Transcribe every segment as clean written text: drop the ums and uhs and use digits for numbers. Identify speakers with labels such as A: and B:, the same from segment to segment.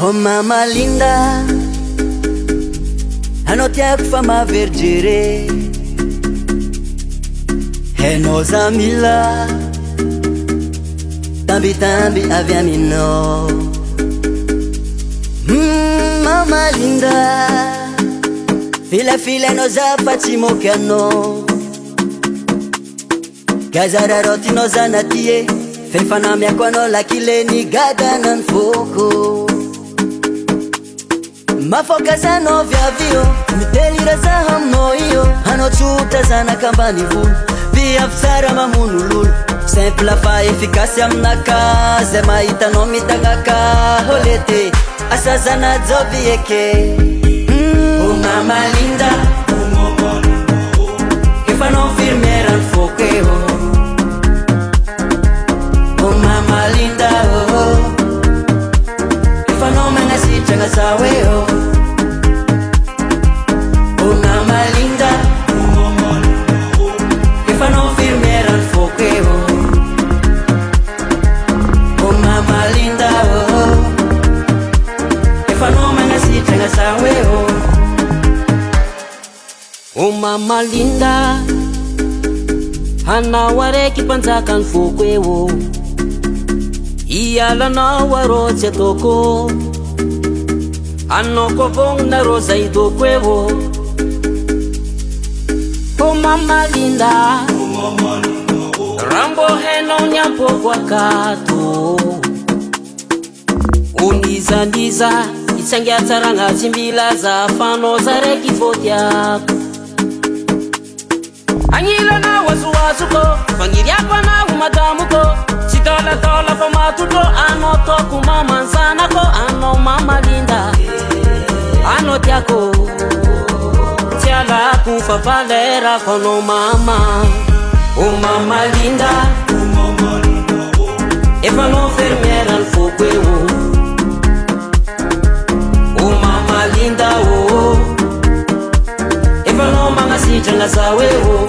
A: Oh mama linda, anao tiako fa maverigere. Hainao za mila tambitamby avy aminao. Mama linda, filafilainao za fa tsy moky anao. Gazararao tinao zanatie, fefanamiako anao lakile ny gadana ny foko. Mafoka zanao viavio, mitelira zaho aminao io. Anao tsotra zanaka ambany volo, viavy tsara mamono lolo. Simple fa efficace aminaka, zay mahitanao mitanaka holete. Asa zanajovy eke. Oh mama linda, efa anao infirmière ny foko e oh. Oh mama linda oh, efa anao magnasitragna zaho e oh. Oh mama linda, efa anao infirmière ny foko e oh. Oh mama linda oh, efa anao magnasitragna zaho e oh.
B: Oh mama linda, anao araiky mpanjaka ny foko e oh. Ialanao arô tsy ataoko, anao koa vognona rô zay idoko e oh. Oh mama linda, rambo hainao ny ampoko akato. Onizaniza itsangatsaragna tsy milaza fanao za raiky votiako. Agnilanao azoazoko, fagniriako anao madamoko. Tsy dôladôla fa matotro, anao toko mamanzanako. Anao mama linda, anao tiako, tsy alako fa valerako anao mama. Oh mama linda, efa anao infirmière ny foko e oh. Oh mama linda oh, efa anao magnasitragna zaho e oh.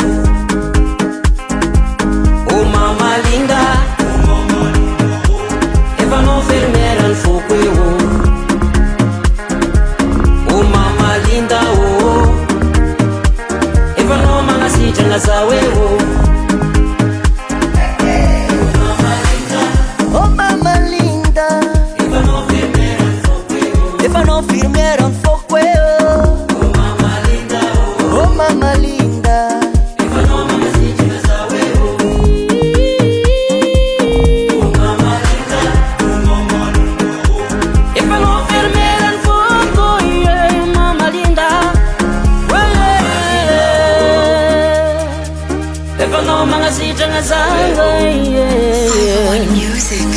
B: Oh mama linda, efa anao infirmière ny foko e oh. Oh mama linda oh, efa anao magnasitragna zaho e oh.
A: Oh mama linda, efa anao infirmière ny foko e oh.
B: Oh mama linda oh,
A: Oh mama linda,
B: efa anao magnasitragna zaho e oh. Oh mama linda, efa anao infirmière ny foko yeah. Mama linda, efa anao magnasitragna zaho yeah.
C: Music.